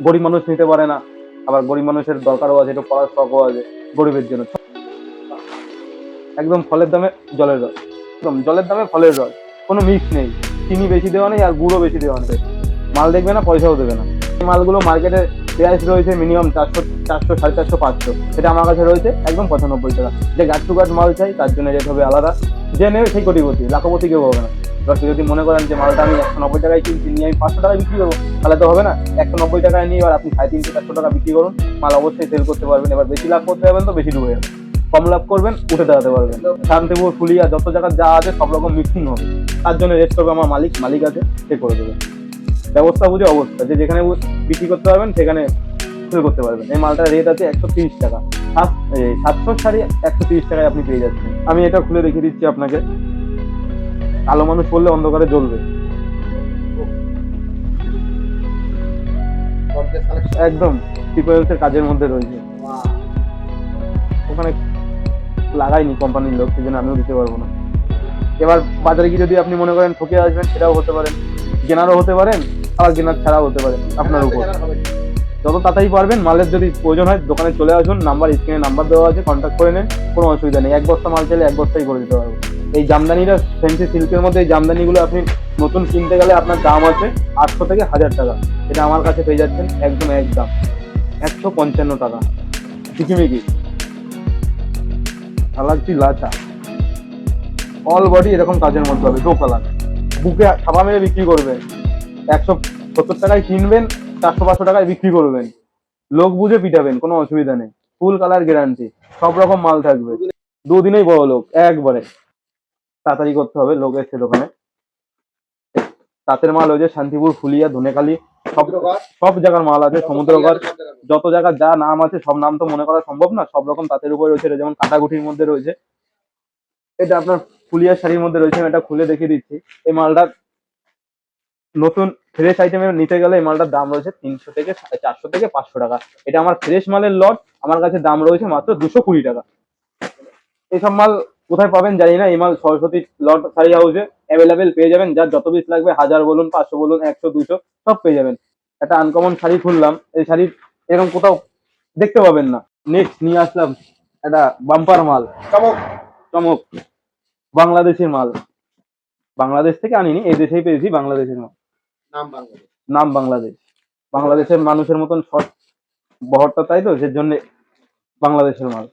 গরিব মানুষ নিতে পারে না, আবার গরিব মানুষের দরকারও আছে, একটু পড়ার শখও আছে গরিবের জন্য। একদম ফলের দামে জলের রস, একদম জলের দামে ফলের রস, কোনো মিক্স নেই, চিনি বেশি দেওয়া নেই আর গুঁড়ো বেশি দেওয়া নেই। মাল দেখবে না, পয়সাও দেবে না। এই মালগুলো মার্কেটে প্রাইস রয়েছে মিনিমাম 400, 400, 450, 500, এটা আমার কাছে রয়েছে একদম 95 টাকা। যে গাছ টু গাছ মাল চাই তার জন্য রেট হবে আলাদা, যে নেবে সেই কোটিপতি, লাখপতি কেউ হবে না। এবার যদি মনে করেন যে মালটা আমি 190 টাকায় কিনছি, নিয়ে আমি 500 টাকায় বিক্রি করবো, তাহলে তো হবে না। 190 টাকায় নিয়ে এবার আপনি 350, 400 টাকা বিক্রি করুন, মাল অবশ্যই সেল করতে পারবেন। এবার বেশি লাভ করতে যাবেন তো বেশি ডুবে যাবে, কম লাভ করবেন উঠে দাঁড়াতে পারবেন। শান্তিপুর, ফুলিয়া, যত জায়গা যা আছে সব রকম মিক্সিং হবে, তার জন্য রেট করবে আমার মালিক আছে, সে করে দেবে। ব্যবস্থা বুঝে অবস্থা, যে যেখানে বিক্রি করতে পারবেন সেখানে সেল করতে পারবেন। এই মালটার রেট আছে 130 টাকা। 700 শাড়ি 130 টাকায় আপনি পেয়ে যাচ্ছেন। আমি এটা খুলে দেখিয়ে দিচ্ছি আপনাকে, কালো মানুষ পড়লে অন্ধকারে জ্বলবে। একদম সিকোয়েন্স এর কাজের মধ্যে রয়েছে। ওখানে লাগাইনি কোম্পানির লোক, সেই জন্য আমিও দিতে পারবো না। এবার বাজারে গিয়ে যদি আপনি মনে করেন ঠকে আসবেন, সেটাও হতে পারেন, কেনারও হতে পারেন, আবার কেনার ছাড়াও হতে পারেন, আপনার উপর। যত তাড়াতাড়ি পারবেন, মালের যদি প্রয়োজন হয় দোকানে চলে আসুন, স্ক্রিনে নাম্বার দেওয়া আছে, কন্ট্যাক্ট করে নেন, কোনো অসুবিধা নেই। এক বস্তা মাল চাইলে এক বস্তাই করে দিতে পারবো। এই জামদানিটা ফ্যান্সি সিল্কের মধ্যে, এই জামদানিগুলো আপনি নতুন কিনতে গেলে আপনার দাম আছে 800 থেকে 1000 টাকা, এটা আমার কাছে পেয়ে যাচ্ছেন একদম এক দাম 155 টাকা। ঝিকিমিকি কালারটি লাচা, অল বডি এরকম কাজের মধ্যে হবে, দো কালার, বুকে ছাপা মেরে বিক্রি করবেন। 170 টাকায় কিনবেন, 400, 500 টাকায় বিক্রি করবেন, লোক বুঝে পিটাবেন, কোনো অসুবিধা নেই। ফুল কালার গ্যারান্টি, সব রকম মাল থাকবে। দুদিনেই বড় লোক একবারে। তাড়াতাড়ি করতে হবে, লোক এসছে দোকানে। তাঁতের মাল হয়েছে শান্তিপুর, ফুলিয়া, ধনেখালি, সব সব জায়গার মাল আছে, সমুদ্রগড়, যত জায়গার যা নাম আছে সব নাম তো মনে করা সম্ভব না। সব রকম তাঁতের উপরে রয়েছে, যেমন কাটাকুটির মধ্যে রয়েছে, এটা আপনার ফুলিয়ার শাড়ির মধ্যে রয়েছে। আমি এটা খুলে দেখিয়ে দিচ্ছি। এই মালটা নতুন ফ্রেশ আইটেমের নিতে গেলে এই মালটার দাম রয়েছে 300 থেকে 400 থেকে 500 টাকা। এটা আমার ফ্রেশ মালের লট, আমার কাছে দাম রয়েছে মাত্র 220 টাকা। এইসব মাল কোথায় পাবেন জানি না, এই মাল সরস্বতী লট শাড়ি হাউসে অ্যাভেলেবেল পেয়ে যাবেন। যার যত পিস লাগবে, 1000 বলুন, 500 বলুন, 100, 200, সব পেয়ে যাবেন। একটা আনকমন শাড়ি খুললাম, এই শাড়ি এরকম কোথাও দেখতে পাবেন না। নেক্সট নিয়ে আসলাম একটা বাম্পার মাল, চমক চমক, বাংলাদেশের মাল। বাংলাদেশ থেকে আনিনি, এই দেশেই পেয়েছি, বাংলাদেশের মাল। নাম বাংলাদেশ, বাংলাদেশের মানুষের মতন শর্ট বহরটা, তাই তো, সে জন্য বাংলাদেশের মাল।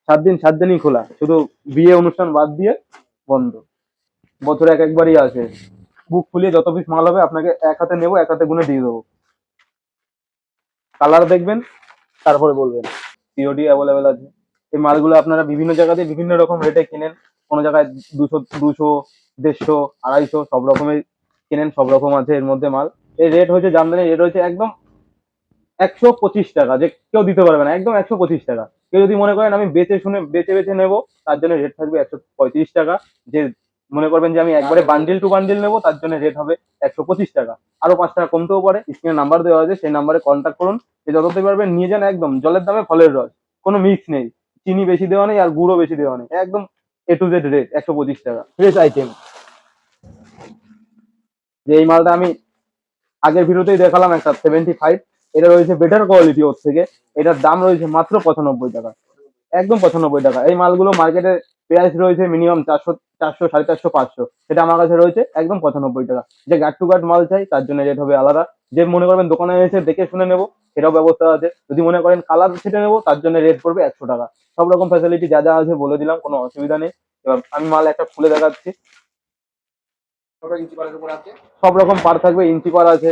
7 দিনই খোলা, শুধু বিয়ে অনুষ্ঠান বাদ দিয়ে বন্ধ। বছরে একবারই আসে। বুক ফুলিয়ে যত পিস মাল হবে আপনাকে এক হাতে নেবো, এক হাতে গুনে দিয়ে দেবো। কালার দেখবেন, তারপরে বলবেন। সিওডি অ্যাভেলেবেল আছে। এই মালগুলো আপনারা বিভিন্ন জায়গাতে বিভিন্ন রকম রেটে কিনেন, কোনো জায়গায় 200, 150, 250, 250, সব রকমের কেনেন, সব রকম আছে এর মধ্যে মাল। এই রেট হয়েছে জামদানি, রেট হয়েছে একদম 125 টাকা, যে কেউ দিতে পারবে না, একদম 125 টাকা। কেউ যদি মনে করেন আমি বেছে বেছে নেবো, তার জন্য রেট থাকবে 135 টাকা। যে মনে করবেন যে আমি একবারে বান্ডিল টু বান্ডিল নেবো, তার জন্য রেট হবে 125 টাকা। আরো 5 টাকা কমতেও পারে, স্ক্রিনে নাম্বার দেওয়া আছে, সেই নাম্বারে কন্ট্যাক্ট করুন। যে যততে পারবেন নিয়ে যান, একদম জলের দামে ফলের রস, কোনো মিক্স নেই, চিনি বেশি দেওয়া নেই আর গুঁড়ো বেশি দেওয়া নেই, একদম A to Z রেট 125 টাকা, ফ্রেশ আইটেম। যে এই মালটা আমি আগের ভিডিওতেই দেখালাম একটা 75, এটা রয়েছে বেটার কোয়ালিটি ওর থেকে। এটার দাম রয়েছে মাত্র 95 টাকা, একদম 95 টাকা। এই মালগুলো মার্কেটে প্রাইস রয়েছে মিনিমাম 400, 400, 450, 500, সেটা আমার কাছে রয়েছে একদম 95 টাকা। যে গার্ড টু গার্ড মাল চাই তার জন্য রেট হবে আলাদা। যে মনে করবেন দোকানে এসে দেখে শুনে নেবো, সেটাও ব্যবস্থা আছে। যদি মনে করেন কালার ছেটে নেবো, তার জন্য রেট পড়বে 100 টাকা। সব রকম ফ্যাসিলিটি যা যা আছে বলে দিলাম, কোনো অসুবিধা নেই। এবার আমি মাল একটা খুলে দেখাচ্ছি। সব রকম পার থাকবে, ইঞ্চি পার আছে,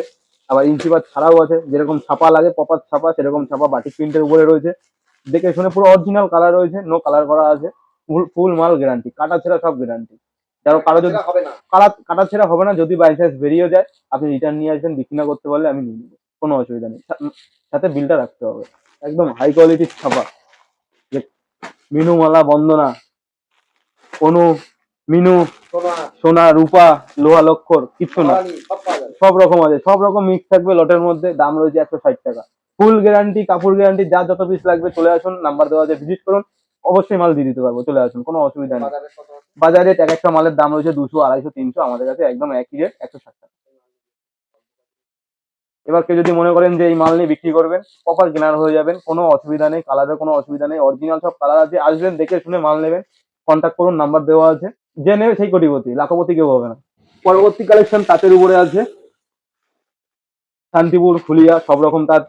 আবার ইঞ্চি পার ছাড়াও আছে। যেরকম ছাপা লাগে, প্রপার ছাপা, সেরকম ছাপা বাটিক প্রিন্টের উপরে রয়েছে। দেখে শুনে পুরো অরিজিনাল কালার রয়েছে, নো কালার করা আছে। ফুল ফুল মাল গ্যারান্টি, কাটা ছেঁড়া সব গ্যারান্টি। কারো যদি কাটা ছেঁড়া হবে না, যদি বাই চান্স বেরিয়ে যায় আপনি রিটার্ন নিয়ে আসবেন, বিক্রি না করতে পারলে আমি নিয়ে নেবো, কোনো অসুবিধা নেই। সাথে বিলটা রাখতে হবে। একদম হাই কোয়ালিটির ছাপা, যে মিনুমালা, বন্দনা, অনু, মিনু, সোনা, রূপা, লোহা লক্ষর, কিচ্ছু না, সব রকম আছে, সব রকম মিক্স থাকবে লটের মধ্যে। দাম রয়েছে 160 টাকা। ফুল গ্যারান্টি, কাপড় গ্যারান্টি, যা যত পিস লাগবে চলে আসুন, নাম্বার দেওয়া আছে, ভিজিট করুন, অবশ্যই মাল দিয়ে দিতে পারবো, চলে আসুন, কোনো অসুবিধা নেই। বাজারে এক একটা মালের দাম রয়েছে 200, 250, 300, আমাদের কাছে একদম একই রেট 160 টাকা। এবার কেউ যদি মনে করেন যে এই মাল নিয়ে বিক্রি করবেন, প্রপার কেনার হয়ে যাবেন, কোনো অসুবিধা নেই, কালারের কোনো অসুবিধা নেই, অরিজিনাল সব কালার আছে, আসবেন দেখে শুনে মাল নেবেন, কন্ট্যাক্ট করুন, নাম্বার দেওয়া আছে, যে নেবে সেই কোটিপতি, লাখপতি কেউ হবে না। পরবর্তী কালেকশন তাঁতের উপরে আছে, শান্তিপুর ফুলিয়া সব রকম তাঁত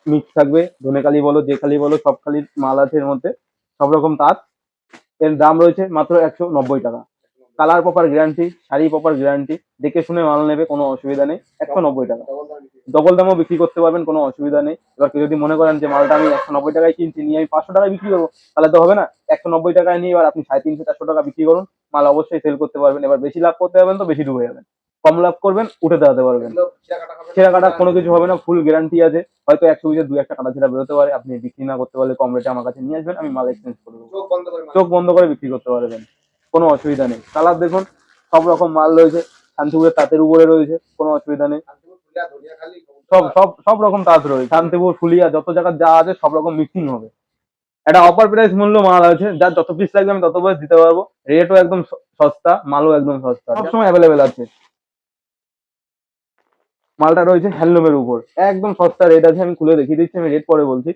মিক্স থাকবে, ধনেখালি বলো যে খালি বলো সব খালির মাল আছে এর মধ্যে, সব রকম তাঁত। এর দাম রয়েছে মাত্র 190 টাকা। Colour proper guarantee, sari proper guarantee, দেখে শুনে মাল নেবে, কোনো অসুবিধা নেই, 190 টাকা। ডবল দামও বিক্রি করতে পারবেন, কোনো অসুবিধা নেই। এবার কেউ যদি মনে করেন যে মালটা আমি 190 টাকায় কিনছি, নিয়ে আমি 500 টাকায় বিক্রি করবো, তাহলে তো হবে না। 190 টাকায় নিয়ে এবার আপনি 350-400 টাকা বিক্রি করুন, মাল অবশ্যই সেল করতে পারবেন। এবার বেশি লাভ করতে পারবেন তো বেশি ডুবে যাবেন, কম লাভ করবেন উঠে দাঁড়াতে পারবেন। ছেঁড়া কাটা কোনো কিছু হবে না, ফুল গ্যারান্টি আছে। হয়তো 100 পিসের 2-1টা কাটা ছেঁড়া বেরোতে পারে, আপনি বিক্রি না করতে পারলে কম রেটে আমার কাছে নিয়ে আসবেন, আমি মাল এক্সচেঞ্জ করে দেবো, চোখ বন্ধ করে বিক্রি করতে পারবেন, কোনো অসুবিধা নেই। কালার দেখুন, সব রকম মাল রয়েছে, শান্তিপুরের তাঁতের উপরে রয়েছে, কোনো অসুবিধা নেই। সব সব সব রকম তাঁত রয়েছে, শান্তিপুর ফুলিয়া যত জায়গায় যা আছে সব রকম মিক্সিং হবে। একটা অফার প্রাইস মূল্য মাল আছে, যার যত পিস লাগবে আমি তত পিস দিতে পারবো, রেটও একদম সস্তা, মালও একদম সস্তা, সবসময় অ্যাভেলেবেল আছে। মালটা রয়েছে হ্যান্ডলুমের উপর, একদম সস্তা রেট আছে, আমি খুলে দেখিয়ে দিচ্ছি, আমি রেট পরে বলছি।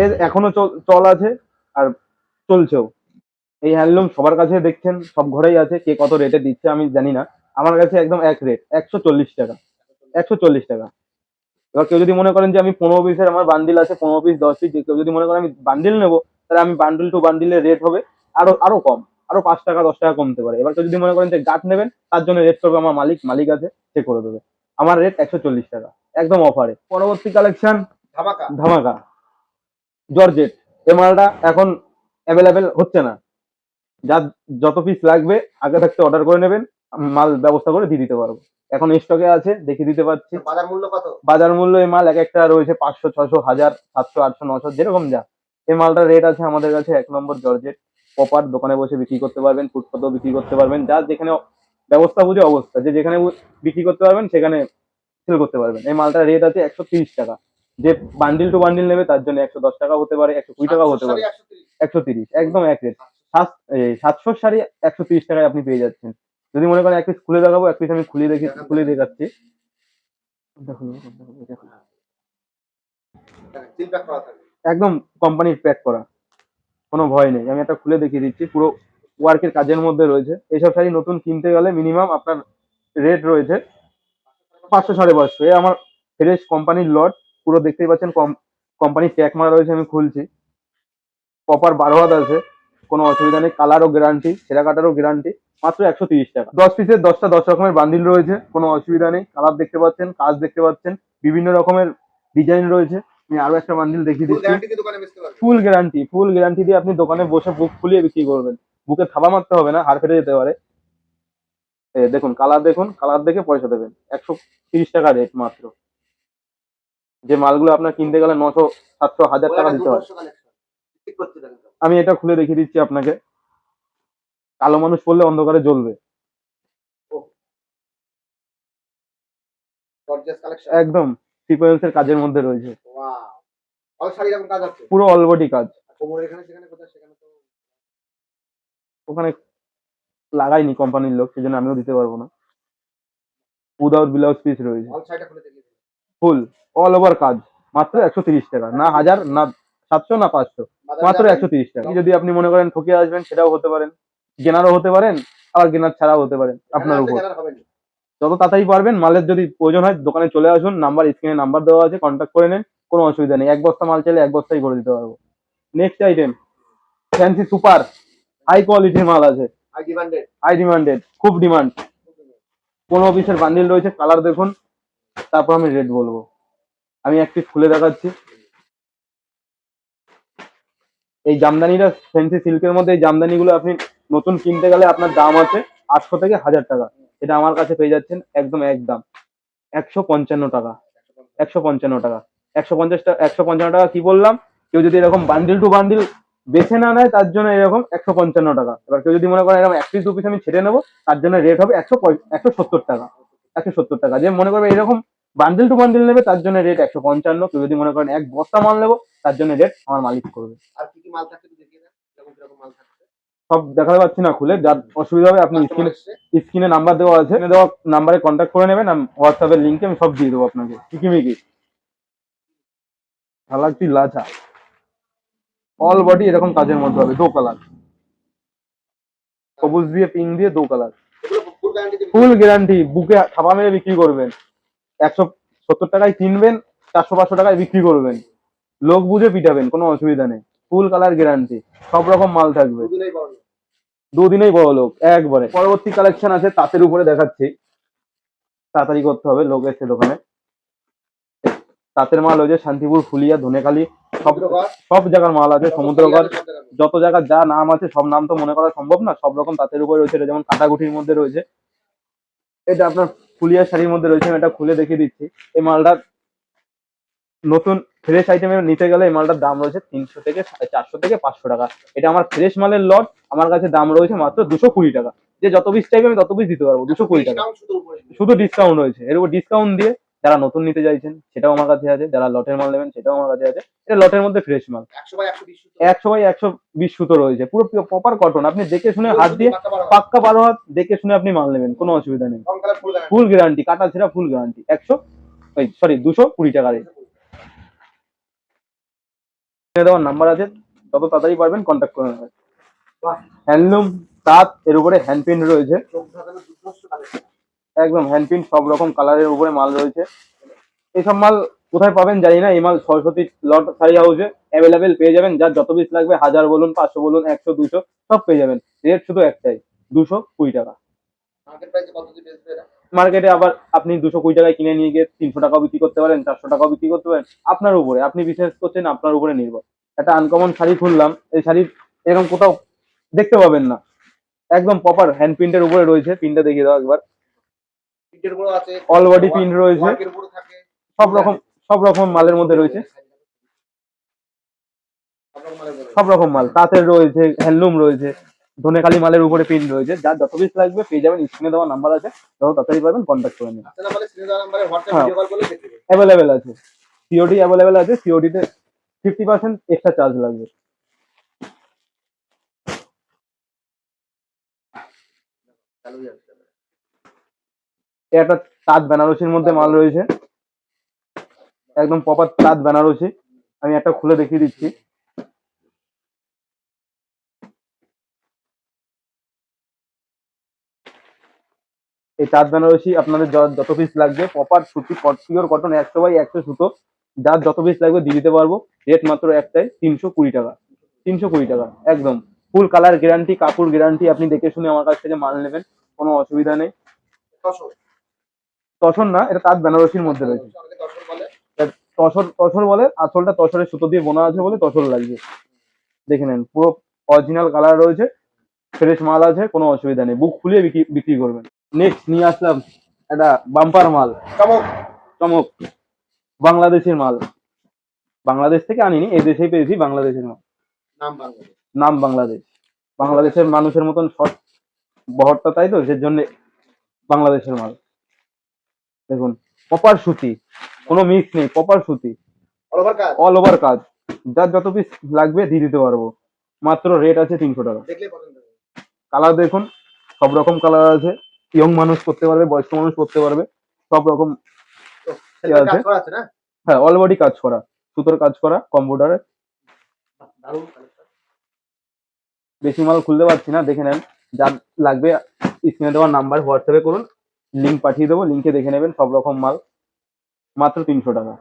এর এখনো চল আছে, আর চলছেও। এই হ্যান্ডলুম সবার কাছে দেখছেন, সব ঘরেই আছে, কে কত রেটে দিচ্ছে আমি জানি না, আমার কাছে একদম এক রেট, 140 টাকা, 140 টাকা। এবার কেউ যদি মনে করেন যে আমি 15 পিসের আমার বান্ডিল আছে, 15 পিস 10 পিস, কেউ যদি মনে করেন আমি বান্ডিল নেবো, তাহলে আমি বান্ডিল টু বান্ডিলের রেট হবে আরো আরো কম, আরো 5 টাকা 10 টাকা কমতে পারে। এবার কেউ যদি মনে করেন যে গাঁট নেবেন, তার জন্য রেট করবে আমার মালিক, মালিক আছে, সে করে দেবে। আমার রেট 140 টাকা, একদম অফারে। পরবর্তী কালেকশন ধামাকা জর্জেট। এই মালটা এখন অ্যাভেলেবেল হচ্ছে না, যার যত পিস লাগবে আগে থাকতে অর্ডার করে নেবেন, আমি মাল ব্যবস্থা করে দিয়ে দিতে পারবো। এখন স্টকে আছে, দেখিয়ে দিতে পারছি। বাজার মূল্য এই মাল এক একটা রয়েছে 500, 600, 1000, 700, 800, 900, যেরকম যা। এই মালটার রেট আছে আমাদের কাছে 1 নম্বর জর্জেট, প্রপার দোকানে বসে বিক্রি করতে পারবেন, ফুটপাতেও বিক্রি করতে পারবেন, যার যেখানে ব্যবস্থা বুঝে অবস্থা, যে যেখানে বিক্রি করতে পারবেন সেখানে সেল করতে পারবেন। এই মালটার রেট আছে 130 টাকা। যে বান্ডিল টু বান্ডিল নেবে তার জন্য 110 টাকা হতে পারে, 120 টাকা হতে পারে, 130, একদম এক রেট। 700 শাড়ি 130 টাকায় আপনি পেয়ে যাচ্ছেন। যদি মনে করেন এক পিস খুলে দেখাবো, এক পিস আমি খুলে দেখাচ্ছি। দেখুন, দেখুন, একদম কোম্পানির প্যাক করা, কোনো ভয় নেই। আমি একটা খুলে দেখিয়ে দিচ্ছি, পুরো ওয়ার্কের কাজের মধ্যে রয়েছে। এইসব শাড়ি নতুন কিনতে গেলে মিনিমাম আপনার রেট রয়েছে 500, 550। এ আমার ফ্রেশ কোম্পানির লট, পুরো দেখতেই পাচ্ছেন, কোম্পানির ট্যাগ মারা রয়েছে, আমি খুলছি, প্রপার 12 হাত আছে, কোনো অসুবিধা নেই, কালারও গ্যারান্টি, ছেঁড়া কাটারও গ্যারান্টি, মাত্র 130 টাকা। 10 পিসের 10টা 10 রকমের বান্ডিল রয়েছে, কোনো অসুবিধা নেই। কালার দেখতে পাচ্ছেন, কাজ দেখতে পাচ্ছেন, বিভিন্ন রকমের ডিজাইন রয়েছে। আমি আরো একটা বান্ডিল দেখিয়ে দিচ্ছি, ফুল গ্যারান্টি দিয়ে আপনি দোকানে বসে বুক ফুলিয়ে বিক্রি করবেন, বুকে থাবা মারতে হবে না, হাড় ফেটে যেতে পারে। দেখুন কালার, দেখুন কালার দেখে পয়সা দেবেন, 130 টাকা রেট মাত্র। যে মালগুলো আপনার কিনতে গেলে 900, 700, 1000 টাকা দিতে হয়। আমি এটা খুলে দেখিয়ে দিচ্ছি আপনাকে, কালো মানুষ পড়লে অন্ধকারে জ্বলবে, একদম সিকোয়েন্সের কাজের মধ্যে রয়েছে, পুরো অল বডি কাজ। ওখানে লাগাইনি কোম্পানির লোক, সেজন্য আমিও দিতে পারবো না। উইদাউট ব্লাউজ পিস রয়েছে, ফুল অল ওভার কাজ, মাত্র 130 টাকা, না 1000, না 700, না 500, মাত্র 130 টাকা। যদি আপনি মনে করেন ঠকে আসবেন, সেটাও হতে পারেন, গেনারও হতে পারেন, আবার গেনার ছাড়াও হতে পারেন, আপনার উপর। যত তাড়াতাড়ি পারবেন, মালের যদি প্রয়োজন হয় দোকানে চলে আসুন, স্ক্রিনে নাম্বার দেওয়া আছে, কন্ট্যাক্ট করে নেন, কোনো অসুবিধা নেই। 1 বস্তা মাল চাইলে 1 বস্তাই করে দিতে পারবো। Next item, fancy super high কোয়ালিটির মাল আছে, হাই ডিমান্ডেড, খুব ডিমান্ড। 15 পিসের বান্ডিল রয়েছে, কালার দেখুন, তারপর আমি রেট বলবো। আমি এক পিস খুলে দেখাচ্ছি। এই জামদানিটা ফ্যান্সি সিল্কের মধ্যে, এই জামদানিগুলো আপনি নতুন কিনতে গেলে আপনার দাম আছে 800 থেকে 1000 টাকা, এটা আমার কাছে পেয়ে যাচ্ছেন একদম একদম 155 টাকা, 155 টাকা, 150 টাকা, 155 টাকা। কি বললাম, কেউ যদি এরকম বান্ডিল টু বান্ডিল বেছে না নেয়, তার জন্য এরকম 155 টাকা। এবার কেউ যদি মনে করেন এরকম 1 পিস 2 পিস আমি ছেড়ে নেবো, তার জন্য রেট হবে 170 টাকা, 170 টাকা। যে মনে করবে এরকম বান্ডিল টু বান্ডিল নেবে, তার জন্য রেট 155। কেউ যদি মনে করেন 1 বস্তা মাল নেবো, তার জন্য রেট আমার মালিক করবে। সব দেখাতে পাচ্ছি না খুলে, যার অসুবিধা হবে আপনি স্ক্রিনে নাম্বার দেওয়া আছে, দেওয়া নাম্বারে কন্ট্যাক্ট করে নেবেন। হোয়াটসঅ্যাপের লিঙ্কে আমি সব দিয়ে দেবো আপনাকে। কিকিমিকি হালাকি লাচা অল বডি এরকম কাজের মধ্যে হবে, দো কালার, সবুজ দিয়ে পিঙ্ক দিয়ে দো কালার, ফুল গ্যারান্টি। বুকে ছাপা মেরে বিক্রি করবেন, 170 টাকায় কিনবেন, 400-500 টাকায় বিক্রি করবেন, লোক বুঝে পিটাবেন, কোনো অসুবিধা নেই। ফুল কালার গ্যারান্টি, সব রকম মাল থাকবে, দুদিনেই বড় লোক একবারে। পরবর্তী কালেকশন আছে তাঁতের উপরে দেখাচ্ছি, তাড়াতাড়ি করতে হবে, লোক এসছে দোকানে। তাঁতের মাল হয়েছে শান্তিপুর, ফুলিয়া, ধনেখালি, সব সব জায়গার মাল আছে, সমুদ্রগড়, যত জায়গার যা নাম আছে সব নাম তো মনে করা সম্ভব না, সব রকম তাঁতের উপরে রয়েছে। এটা যেমন কাটাকুটির মধ্যে রয়েছে, এটা আপনার ফুলিয়ার শাড়ির মধ্যে রয়েছে। আমি এটা খুলে দেখিয়ে দিচ্ছি। এই মালটা নতুন ফ্রেশ আইটেমের নিতে গেলে এই মালটার দাম রয়েছে 300 থেকে 400 থেকে 500 টাকা। এটা আমার ফ্রেশ মালের লট, আমার কাছে দাম রয়েছে মাত্র 220 টাকা। যে যত পিস চাইবে আমি তত পিস দিতে পারবো, 220 টাকা শুধু ডিসকাউন্ট রয়েছে। এর উপর ডিসকাউন্ট দিয়ে যারা নতুন নিতে চাইছেন সেটাও আমার কাছে আছে, যারা লটের মাল নেবেন সেটাও আমার কাছে আছে। এটা লটের মধ্যে ফ্রেশ মাল, 100/120 সুতো রয়েছে, পুরো প্রপার কটন। আপনি দেখে শুনে হাত দিয়ে, পাক্কা 12 হাত দেখে শুনে আপনি মাল নেবেন, কোনো অসুবিধা নেই। ফুল গ্যারান্টি, কাটা ছেঁড়া ফুল গ্যারান্টি। 220 টাকা রেট। দেওয়ার নাম্বার আছে, যত তাড়াতাড়ি পারবেন কন্ট্যাক্ট করে নেবেন। হ্যান্ডলুম তাঁত, এর উপরে হ্যান্ড প্রিন্ট রয়েছে, একদম হ্যান্ড প্রিন্ট, সব রকম কালারের উপরে মাল রয়েছে। এইসব মাল কোথায় পাবেন জানি না, এই মাল সরস্বতী লট শাড়ি হাউসে অ্যাভেলেবেল পেয়ে যাবেন। যার যত পিস লাগবে, 1000 বলুন, 500 বলুন, 100, 200 সব পেয়ে যাবেন। রেট শুধু একটাই, 220 টাকা। মার্কেটে আবার আপনি 220 টাকায় কিনে নিয়ে গিয়ে 300 টাকাও বিক্রি করতে পারেন, 400 টাকাও বিক্রি করতে পারেন, আপনার উপরে, আপনি বিজনেস করছেন, আপনার উপরে নির্ভর। একটা আনকমন শাড়ি খুললাম, এই শাড়ি এরকম কোথাও দেখতে পাবেন না, একদম প্রপার হ্যান্ড প্রিন্টের উপরে রয়েছে। প্রিন্টটা দেখিয়ে দাও একবার, অল বডি প্রিন্ট রয়েছে, সব রকম সব রকম মালের মধ্যে রয়েছে, সব রকম মাল তাঁতের রয়েছে, হ্যান্ডলুম রয়েছে, ধনেখালি মালের উপরে প্রিন্ট রয়েছে। যার যত পিস লাগবে পেয়ে যাবেন, স্ক্রিনে দেওয়া নাম্বার আছে, যত তাড়াতাড়ি পাবেন কন্ট্যাক্ট করে নিন। হ্যাঁ, অ্যাভেলেবেল আছে, সিওডি অ্যাভেলেবেল আছে। সিওডি তে 50% এক্সট্রা চার্জ লাগবে। একটা তাঁত বেনারসির মধ্যে মাল রয়েছে, একদম প্রপার তাঁত বেনারসি। আমি একটা খুলে দেখিয়ে দিচ্ছি। এই তাঁত বেনারসি আপনাদের যত পিস লাগবে, প্রপার সুতি পিওর কটন, 100/100 সুতো, যার যত পিস লাগবে দিয়ে দিতে পারবো। রেট মাত্র একটাই, 320 টাকা। 320 টাকা একদম। ফুল কালার গ্যারান্টি, কাপড় গ্যারান্টি। আপনি দেখে শুনে আমার কাছ থেকে মাল নেবেন, কোনো অসুবিধা নেই। তসর না, এটা তাঁত বেনারসির মধ্যে রয়েছে। তসর তসর বলে, আসলটা তসরের সুতো দিয়ে বোনা আছে বলে তসর লাগছে। দেখে নেন, পুরো অরিজিনাল কালার রয়েছে, ফ্রেশ মাল আছে, কোনো অসুবিধা নেই। বুক ফুলিয়ে বিক্রি করবেন। নেক্সট নিয়ে আসলাম একটা বাম্পার মাল, চমক চমক, বাংলাদেশের মাল। বাংলাদেশ থেকে আনিনি, এই দেশেই পেয়েছি, বাংলাদেশের মাল। নাম বাংলাদেশ। বাংলাদেশের মানুষের মতন শর্ট বহরটা, তাই তো, সেজন্য বাংলাদেশের মাল। দেখুন, প্রপার সুতি, কোনো মিক্স নেই, প্রপার সুতি, অল ওভার কাজ। যার যত পিস লাগবে দিয়ে দিতে পারবো, মাত্র রেট আছে 300 টাকা। কালার দেখুন, সব রকম কালার আছে, ইয়ং মানুষ করতে পারবে, বয়স্ক মানুষ করতে পারবে, সব রকম আছে। হ্যাঁ, অল বডি কাজ করা, সুতোর কাজ করা, কম্পিউটারে। বেশি মাল খুলতে পারছি না, দেখে নেন। যার লাগবে স্ক্রিনে দেওয়ার নাম্বার হোয়াটসঅ্যাপে করুন, লিঙ্ক পাঠিয়ে দেবো, লিঙ্কে দেখে নেবেন। সব রকম মাল মাত্র 300 টাকা।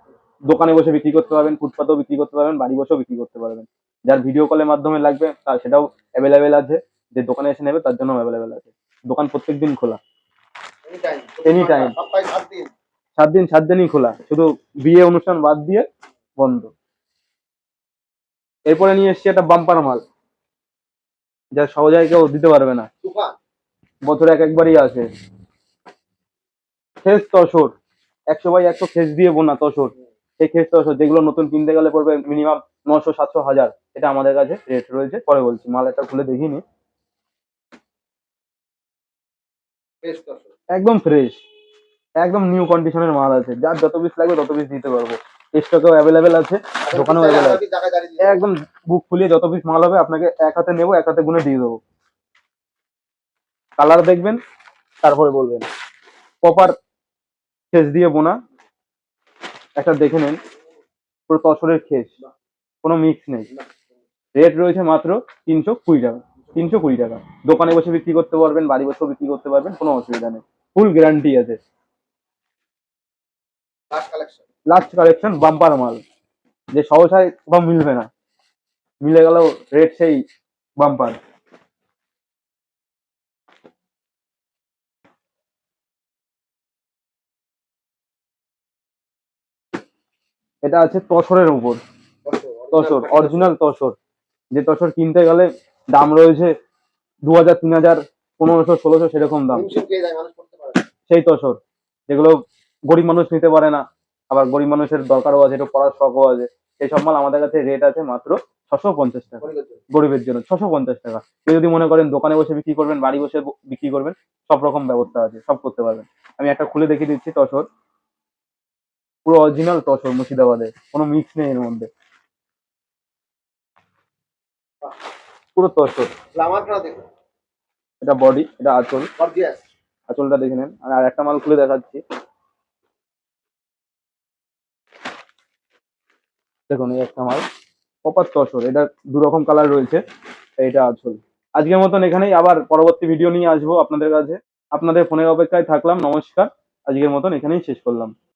দোকানে বসে বিক্রি করতে পারবেন, ফুটপাতেও বিক্রি করতে পারবেন, বাড়ি বসেও বিক্রি করতে পারবেন। যার ভিডিও কলের মাধ্যমে লাগবে তার সেটাও অ্যাভেলেবেল আছে, যে দোকানে এসে নেবে তার জন্য অ্যাভেলেবেল আছে। দোকান প্রত্যেকদিন খোলা, এনি টাইম, 7 দিন 7 দিনই খোলা, শুধু বিয়ে অনুষ্ঠান বাদ দিয়ে বন্ধ। এরপরে নিয়ে এসছি একটা বাম্পার মাল, যা সহজে কেউ দিতে পারবে না, বছরে একবারই আসে। খেস তসর, 100/100 খেস দিয়ে বোনা তসর। সেই খেস তসর যেগুলো নতুন কিনতে গেলে পড়বে মিনিমাম 900, 700, 1000, এটা আমাদের কাছে রেট রয়েছে। পরে বলছি, মাল একটা খুলে দেখিনি, একদম ফ্রেশ, একদম নিউ কন্ডিশনের মাল আছে। যার যত পিস লাগবে তত পিস দিতে পারবো, স্টকেও অ্যাভেলেবেল আছে, দোকানেও অ্যাভেলেবেল আছে। একদম বুক ফুলিয়ে যত পিস মাল হবে আপনাকে এক হাতে নেবো, এক হাতে গুনে দিয়ে দেবো। কালার দেখবেন, তারপরে বলবেন। প্রপার খেস দিয়ে বোনা, একটা দেখে নেন, পুরো তসরের খেস, কোনো মিক্স নেই। রেট রয়েছে মাত্র 320 টাকা। 320 টাকা। দোকানে বসে বিক্রি করতে পারবেন, বাড়ি বসেও বিক্রি করতে পারবেন, কোনো অসুবিধা নেই, ফুল গ্যারান্টি আছে। লাস্ট কালেকশন, বাম্পার মাল, যে সহসায় বা মিলবে না, মিলে গেল রেট সেই বাম্পার। এটা আছে তসরের উপর, তসর, অরিজিনাল তসর, যে তসর কিনতে গেলে দাম রয়েছে 2000, 3000, 1500, 1600 সেরকম দাম। সেই তসর, যেগুলো গরিব মানুষ নিতে পারে না, আবার গরিব মানুষের দরকারও আছে, একটু পড়ার শখও আছে, সেই সব মাল আমাদের কাছে রেট আছে মাত্র 650 টাকা। গরিবের জন্য 650 টাকা। কেউ যদি মনে করেন দোকানে বসে বিক্রি করবেন, বাড়ি বসে বিক্রি করবেন, সব রকম ব্যবস্থা আছে, সব করতে পারবেন। আমি একটা খুলে দেখিয়ে দিচ্ছি তসর, পুরো অরিজিনাল তসর, মুর্শিদাবাদের, কোনো মিক্স নেই এর মধ্যে, পুরো তসর। এটা বডি, এটা আঁচল, আঁচলটা দেখে নেন। আর একটা মাল খুলে দেখাচ্ছি, দেখুন এই একটা মাল, প্রপার তসর, এটা 2 রকম কালার রয়েছে, এইটা আঁচল। আজকের মতন এখানেই, আবার পরবর্তী ভিডিও নিয়ে আসবো আপনাদের কাছে। আপনাদের ফোনের অপেক্ষায় থাকলাম, নমস্কার। আজকের মতন এখানেই শেষ করলাম।